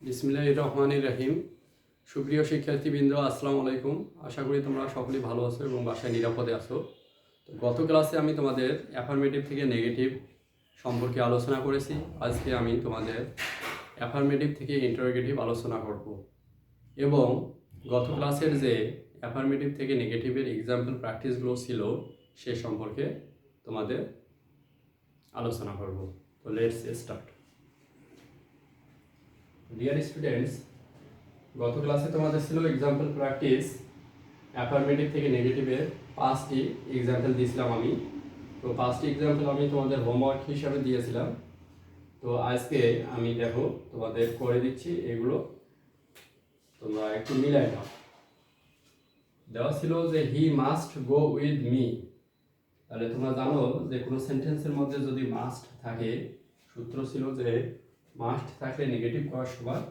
বিসমিল্লাহির রহমানির রহিম। সুপ্রিয় শিক্ষার্থীবৃন্দ, আসসালামু আলাইকুম। আশা করি তোমরা সকলেই ভালো আছো এবং বাসায় নিরাপদে আছো। তো গত ক্লাসে আমি তোমাদের অ্যাফার্মেটিভ থেকে নেগেটিভ সম্পর্কে আলোচনা করেছি। আজকে আমি তোমাদের অ্যাফার্মেটিভ থেকে ইন্টারোগেটিভ আলোচনা করব এবং গত ক্লাসের যে অ্যাফার্মেটিভ থেকে নেগেটিভের এক্সাম্পল প্র্যাকটিসগুলো ছিল সে সম্পর্কে তোমাদের আলোচনা করব। তো লেটস স্টার্ট। ডিয়ার স্টুডেন্টস, গত ক্লাসে তোমাদের ছিল এক্সাম্পল প্র্যাকটিস অ্যাফার্মেটিভ থেকে নেগেটিভের 5টি এক্সাম্পল দিয়েছিলাম আমি। তো 5টি এক্সাম্পল আমি তোমাদের হোমওয়ার্ক হিসাবে দিয়েছিলাম। তো আজকে আমি দেখো তোমাদের করে দিচ্ছি, এগুলো তোমরা একটু মিলাই নাও। দেওয়া ছিল যে হি মাস্ট গো উইথ মি। তাহলে তোমরা জানো যে কোনো সেন্টেন্সের মধ্যে যদি মাস্ট থাকে, সূত্র ছিল যে মাস্ট থাকলে নেগেটিভ করার সময়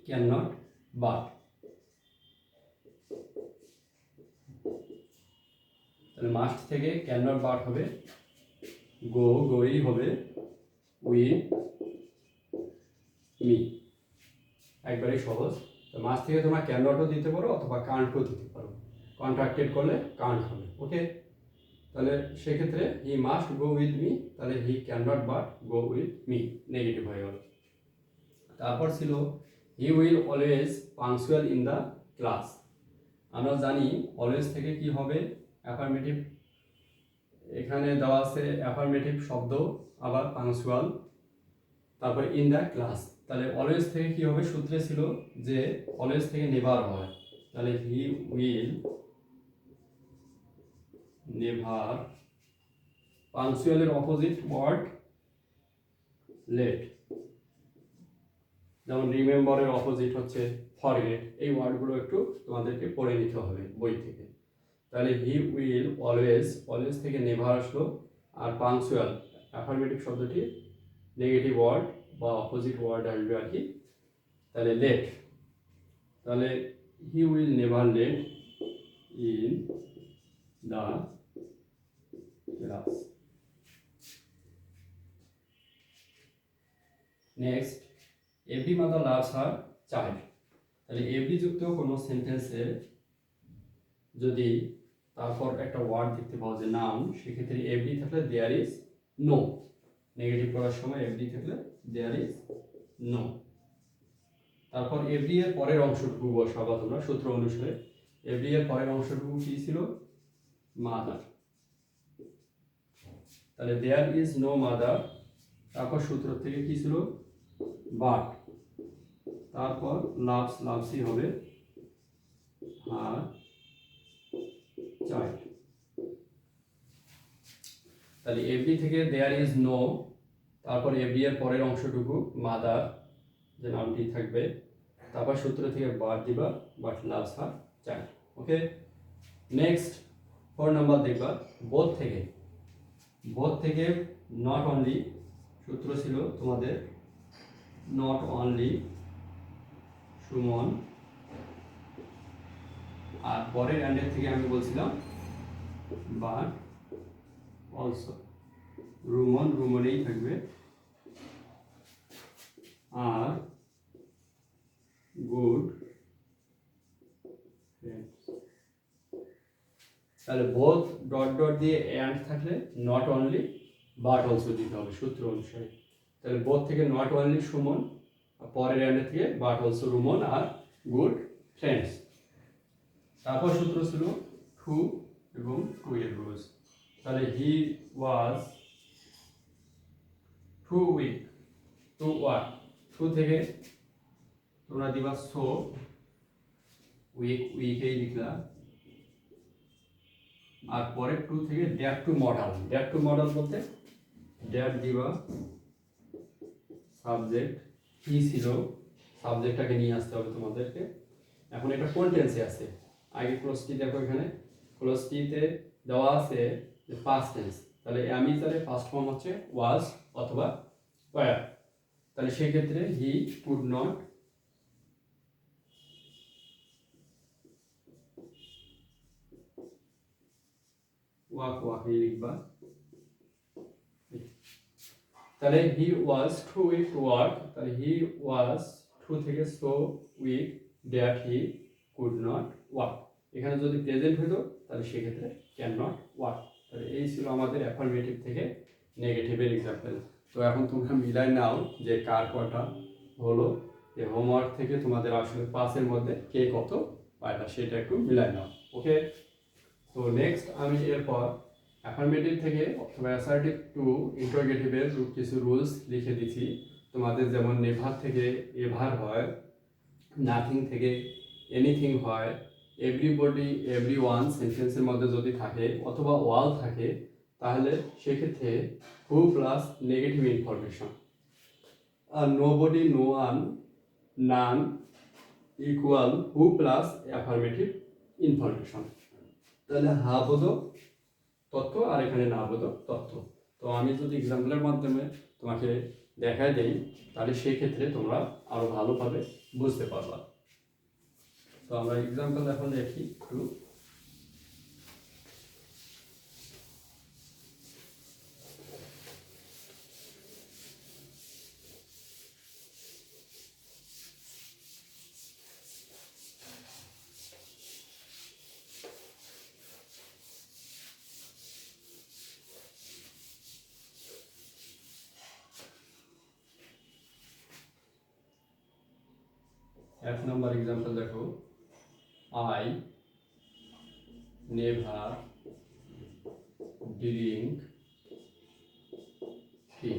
ক্যান নট বাট। তাহলে মাস্ট থেকে ক্যান নট বাট হবে, গোই হবে উইথ মি। একবারেই সহজ। তো মাস্ট থেকে তোমরা ক্যান নটও দিতে পারো অথবা কান্টও দিতে পারো। কন্ট্রাক্টেড করলে কান্ট হবে। ওকে, তাহলে সেক্ষেত্রে he must go with me, তাহলে he can not but go with me, negative হয়ে গেল। তারপর ছিল he will always punctual in the class. আমরা জানি অলওয়েজ থেকে কি হবে অ্যাফার্মেটিভ, এখানে দেওয়া আছে অ্যাফার্মেটিভ শব্দ, আবার পাংচুয়াল, তারপর ইন দ্য ক্লাস। তাহলে অলওয়েজ থেকে কি হবে, সূত্রে ছিল যে অলওয়েজ থেকে নেভার হয়, তাহলে হি উইল নেভার। পাংচুয়ালের অপোজিট ওয়ার্ড লেট, যেমন রিমেম্বারের অপোজিট হচ্ছে ফরগেট। এই ওয়ার্ডগুলো একটু তোমাদেরকে পড়ে নিতে হবে বই থেকে। তাহলে হি উইল অলওয়েজ থেকে নেভার আসলো, আর পাংচুয়াল অ্যাফার্মেটিভ শব্দটি নেগেটিভ ওয়ার্ড বা অপোজিট ওয়ার্ড আসবে আর কি, তাহলে লেট। তাহলে he will never late in the class. Next, every mother loves her child. তাহলে এভরি যুক্ত কোনো সেন্টেন্সে যদি তারপর একটা ওয়ার্ড দেখতে পাও যে নাউন, সেক্ষেত্রে এভরি থাকলে দেয়ার ইজ নো। নেগেটিভ করার সময় এভরি থাকলে দেয়ার ইজ নো। তারপর এভরি এর পরের অংশটুকু বসাবা তোমরা সূত্র অনুসারে। এভরি এর পরের অংশটুকু কি ছিল, মাদার। তাহলে দেয়ার ইজ নো মাদার, তারপর সূত্র থেকে কি ছিল, বাট, তারপর লাভসই হবে আর চাইল্ড। তাহলে এভরি থেকে দেয়ার ইজ নো, তারপর এভরি এর পরের অংশটুকু মাদার, যে নামটি থাকবে, তারপর সূত্র থেকে বাট দিবা, but loves her child. Okay, next 4 number দেখবা বোথ থেকে নট অনলি, সূত্র ছিল তোমাদের নট অনলি সুমন, আর পরের অ্যান্ডের থেকে আমি বলছিলাম বাট অলসো। রুমনেই থাকবে, আর গুড ফ্রেন্ডস। তাহলে বোথ ডট দিয়ে অ্যান্ড থাকলে নট অনলি বাট অলসো দিতে হবে সূত্র অনুসারে। তাহলে বোথ থেকে নট অনলি সুমন, পরের অ্যান্ডের থেকে বাট অলসো রুমন আর গুড ফ্রেন্ডস। তারপর সূত্র ছিল টু এবং টু এর রুলস। তাহলে he was too weak, too what, to থেকে তোমরা দিবা সো, উইকেই লিখলা, আর পরে টু থেকে ড্যাট টু মডেল বলতে ড্যাট দিবা সাবজেক্ট, কি ছিল সাবজেক্টটাকে নিয়ে আসতে হবে তোমাদেরকে। এখন এটা কোন টেন্সে আছে, আগে ক্লোজটি দেখো, এখানে ক্লোজটিতে দেওয়া আছে যে পাস্ট টেন্স। তাহলে অ্যামিজারে ফার্স্ট ফর্ম হচ্ছে ওয়াজ অথবা ওয়্যার। তাহলে সেই ক্ষেত্রে হি কুড নট ওয়াক লিখবা। তাহলে he was too weak to work, তাহলে হি ওয়াজ টু থেকে so weak that he could not walk. এখানে যদি প্রেজেন্ট হইতো তাহলে সেক্ষেত্রে ক্যান নট ওয়াক। তাহলে এই ছিল আমাদের অ্যাফার্মেটিভ থেকে নেগেটিভের এক্সাম্পল। তো এখন তোমরা মিলাই নাও যে কার কটা হলো, যে হোমওয়ার্ক থেকে তোমাদের আসলে পাসের মধ্যে কে কত পাইলা সেটা একটু মিলাই নাও। ওকে, তো নেক্সট আমি এরপর অ্যাফার্মেটিভ থেকে অথবা অ্যাসার্টিভ টু ইন্টারোগেটিভের কিছু রুলস লিখে দিচ্ছি তোমাদের। যেমন নেভার থেকে এভার হয়, নাথিং থেকে এনিথিং হয়, এভরিবডি এভরিওয়ান সেন্টেন্সের মধ্যে যদি থাকে অথবা ওয়াল থাকে তাহলে সেক্ষেত্রে হু প্লাস নেগেটিভ ইনফরমেশন, আর nobody no one none equal who plus affirmative information. তাহলে হা বোধক তথ্য আর এখানে না বোধক তথ্য। তো আমি যদি এক্সাম্পলের মাধ্যমে তোমাকে দেখায় দেই তাহলে সেই ক্ষেত্রে তোমরা আরো ভালোভাবে বুঝতে পারবা। তো আমরা এক্সাম্পল এখন দেখি একটু। এক নম্বর এক্সাম্পল দেখো, আই নেভার ড্রিঙ্ক টি।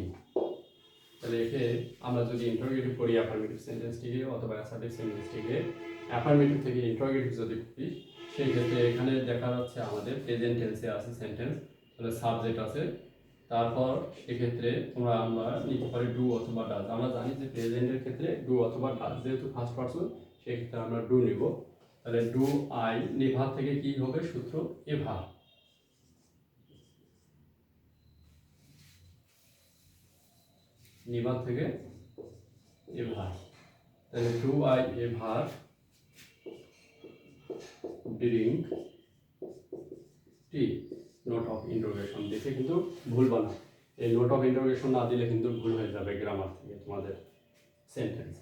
তাহলে একে আমরা যদি ইন্টারোগেটিভ করি অ্যাফার্মেটিভ সেন্টেন্সটিকে অথবা অ্যাসার্টিভ সেন্টেন্সটিকে, অ্যাফার্মেটিভ থেকে ইন্টারোগেটিভ যদি করি সেই ক্ষেত্রে এখানে দেখা যাচ্ছে আমাদের প্রেজেন্ট টেন্সে আছে সেন্টেন্স, তাহলে সাবজেক্ট আছে, তারপর এক্ষেত্রে আমরা নিতে পারি ডু অথবা ডাজ। আমরা জানি যে প্রেজেন্টের ক্ষেত্রে ডু অথবা ডাজ, যেহেতু ফার্স্ট পারসন সেক্ষেত্রে আমরা ডু নিব। তাহলে ডু আই নেভার থেকে কি হবে সূত্র এভার, নেভার থেকে এভার। তাহলে do I ever drink tea, note of interrogation দেখে কিন্তু ভুল বানা, এই নোট অফ ইন্টারোগেশন না দিলে কিন্তু ভুল হয়ে যাবে গ্রামার থেকে তোমাদের সেন্টেন্স।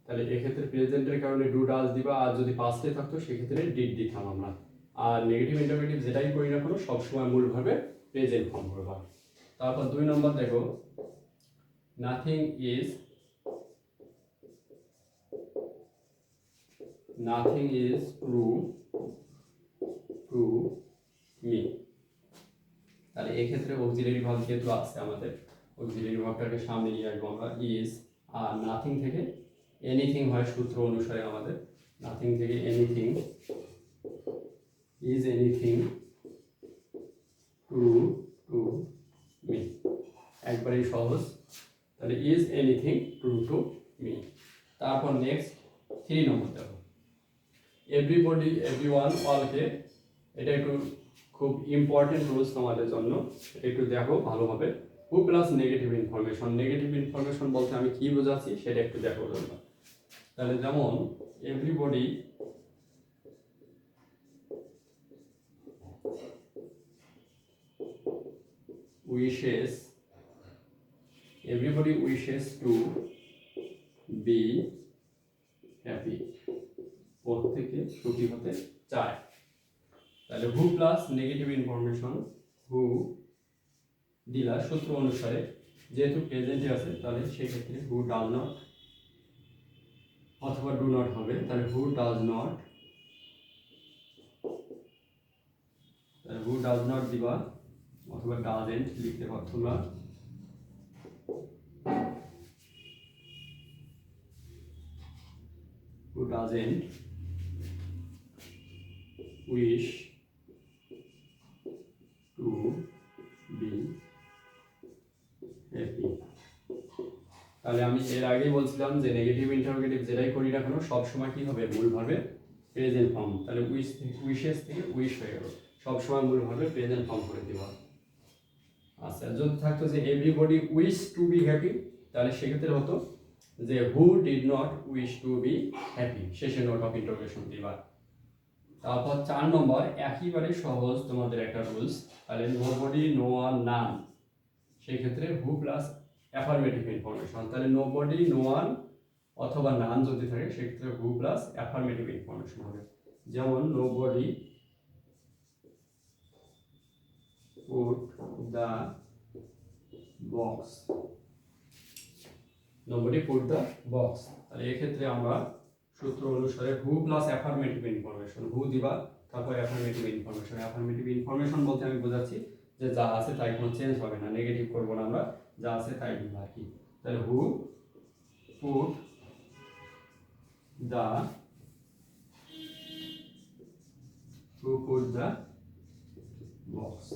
তাহলে এক্ষেত্রে প্রেজেন্টের কারণে ডু ডাজ দিবা, আর যদি পাস্টে থাকতো সেক্ষেত্রে ডিড দিতাম আমরা। আর নেগেটিভ ইন্টারোগেটিভ যেটাই করি না কোনো সবসময় মূলভাবে প্রেজেন্ট ফর্ম করবা। তারপর 2 নম্বর দেখো, nothing is true to me. তাহলে এক্ষেত্রে অক্সিলারি ভার্ব যেহেতু আছে আমাদের, অক্সিলারি ভার্বটাকে সামনে নিয়ে আসবো আমরা ইজ, আর নাথিং থেকে এনিথিং হয় সূত্র অনুসারে আমাদের, নাথিং থেকে anything, is anything true to me, একবারেই সহজ। তাহলে is anything true to me. তারপর নেক্সট 3 নম্বর দেখো, এভরিবডি এভরিওয়ান অলকে, এটা একটু খুব ইম্পর্টেন্ট রুলস তোমাদের জন্য, একটু দেখো ভালোভাবে। হু plus negative information, negative information বলতে আমি কি বোঝাচ্ছি সেটা একটু দেখো তোমরা। তাহলে যেমন everybody wishes to be happy, প্রত্যেকে সুখী হতে চায়। তাহলে হু প্লাস নেগেটিভ ইনফরমেশন, হু দিলা সূত্র অনুসারে, যেহেতু প্রেজেন্টে আছে তাহলে সেক্ষেত্রে হু ডাজ নট অথবা ডু নট হবে। তাহলে হু ডাজ নট দিবা, অথবা ডাজেন্ট লিখতে পারো তোমরা। Who doesn't wish to be happy. তাহলে আমি এর আগেই বলছিলাম যে নেগেটিভ ইন্টারোগেটিভ যেটাই করি না কেন সবসময় কি হবে মূল ভাবে প্রেজেন্ট ফর্ম। তাহলে উইশেস থেকে উইশ হয়ে গেল, সবসময় মূল ভাবে প্রেজেন্ট ফর্ম করে দিব। আচ্ছা, যদি থাকতো যে everybody wish to be happy, তাহলে সেক্ষেত্রে হতো যে who did not wish to be happy, শেষে নোট অফ ইন্টারোগেশন দিবা। তারপর 4 নম্বর একেবারে সহজ তোমাদের একটা রুলস, তাহলে নোবডি নো ওয়ান নান, সেই ক্ষেত্রে হু প্লাস অ্যাফার্মেটিভ ইনফরমেশন। তাহলে নোবডি নো ওয়ান অথবা নান যদি থাকে সেক্ষেত্রে হু প্লাস অ্যাফার্মেটিভ ইনফরমেশন হবে। যেমন nobody put the box, nobody put the box. তাহলে এক্ষেত্রে আমরা সূত্র অনুসারে হু প্লাস অ্যাফার্মেটিভ ইনফরমেশন, হু দিবা তারপর অ্যাফার্মেটিভ ইনফরমেশন। অ্যাফার্মেটিভ ইনফরমেশন বলতে আমি বোঝাচ্ছি যে যা আছে তাই কোনো চেঞ্জ হবে না, নেগেটিভ করবো না আমরা, যা আছে তাই দিব আর কি। তাহলে হু পুট দ্য বক্স,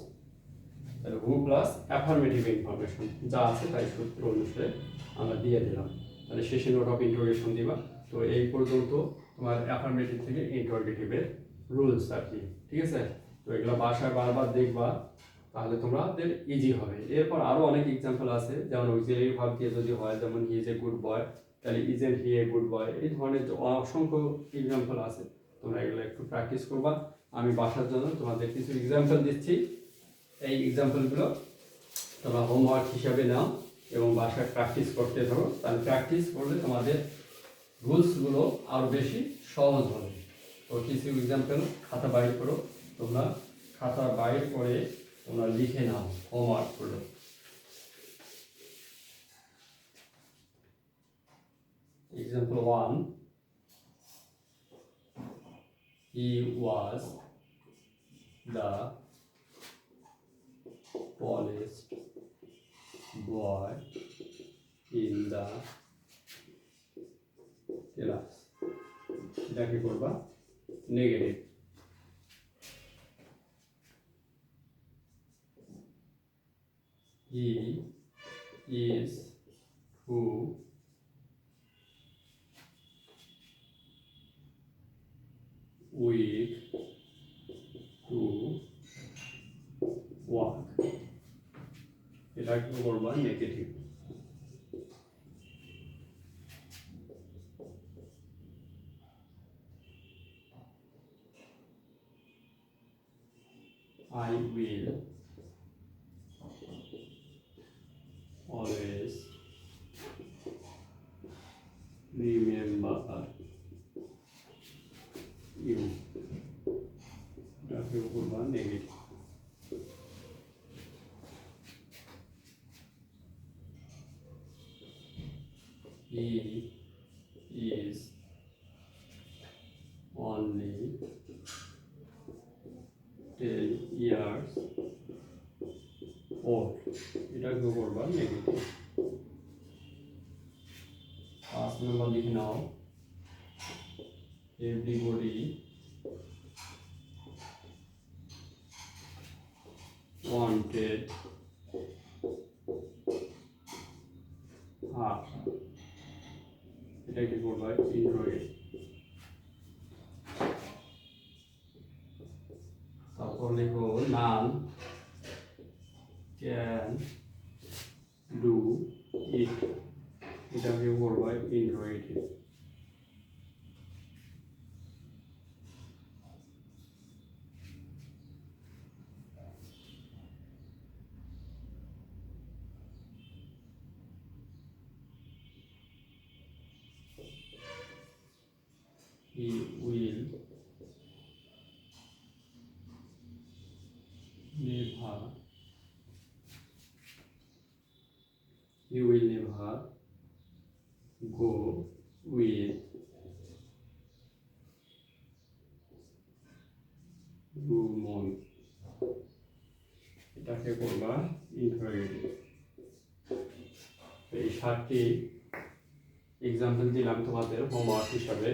তাহলে হু প্লাস অ্যাফার্মেটিভ ইনফরমেশন, যা আছে তাই সূত্র অনুসারে আমরা দিয়ে দিলাম। তাহলে শেষে নোট অফ ইন্টারোগেশন দিবা। তো এই পর্যন্ত তোমার অ্যাফার্মেটিভ থেকে ইন্টারোগেটিভের রুলস আর কি, ঠিক আছে। তো এগুলো বাসায় বারবার দেখবা, তাহলে তোমাদের ইজি হবে। এরপর আরও অনেক এক্সাম্পল আছে, যেমন অক্সিলারি ভার্ব দিয়ে যদি হয়, যেমন he is a good boy, তাহলে isn't he a good boy, এই ধরনের অসংখ্য এক্সাম্পল আছে। তোমরা এগুলো একটু প্র্যাকটিস করবা। আমি বাসার জন্য তোমাদের কিছু এক্সাম্পল দিচ্ছি, এই এক্সাম্পলগুলো তোমরা হোমওয়ার্ক হিসাবে নাও এবং বাসায় প্র্যাকটিস করতে থাকো। তাহলে প্র্যাকটিস করলে তোমাদের রুলসগুলো আরও বেশি সহজ হবে। তো কিছু এক্সাম্পল খাতা বাইর করো, তোমরা খাতা বাইর করে তোমরা লিখে নাও হোমওয়ার্ক করো। Example 1, he was the tallest boy in the class, এটা কি করবা? Negative. he is too weak to walk, এটা কি করবা? Negative. I will always remember you, এটাকে করবা negative. He is only 10 years old, এটাকে করবা নেগেটিভ। 5 নম্বর লিখে নাও, everybody wanted her, এটাকে করবা ইন্ট্রোগেট। তারপর লিখো নান ক্যান ডু ইট, এটাকে করবা interrogative. He will never go with Rumon, এটাকে করবা ইন্টারোগেটিভ। এই 7টি এক্সাম্পল দিলাম তোমাদের হোমওয়ার্ক হিসাবে।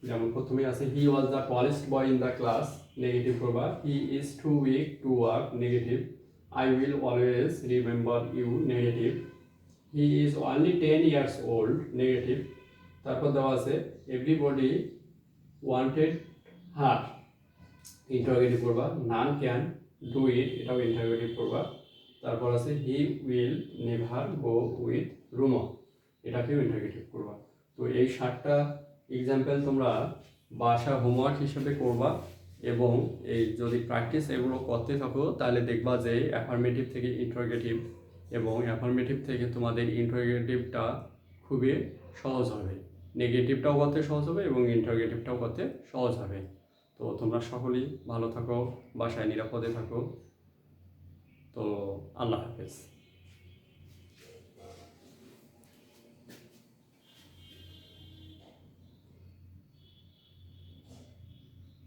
যেমন প্রথমে আছে he was the tallest boy in the class, negative করবা। He is too weak to work, negative. I will always remember you, negative. He is only 10 years old, negative. তারপর দেওয়া আছে এভরিবডি ওয়ান্টেড হার, interrogative করবা। None can do it, এটাও interrogative করবা। তারপর আছে হি will never go with Rumon, এটাকেও interrogative করবা। তো এই 7টা এক্সাম্পল তোমরা বাসা হোমওয়ার্ক হিসেবে করবা এবং এই যদি প্র্যাকটিস এগুলো করতে থাকো তাহলে দেখবা যে অ্যাফার্মেটিভ থেকে ইন্টারোগেটিভ এবং অ্যাফার্মেটিভ থেকে তোমাদের ইন্টারোগেটিভটা খুবই সহজ হবে, নেগেটিভটাও করতে সহজ হবে এবং ইন্টারোগেটিভটাও করতে সহজ হবে। তো তোমরা সকলেই ভালো থাকো, বাসায় নিরাপদে থাকো। তো আল্লাহ হাফেজ।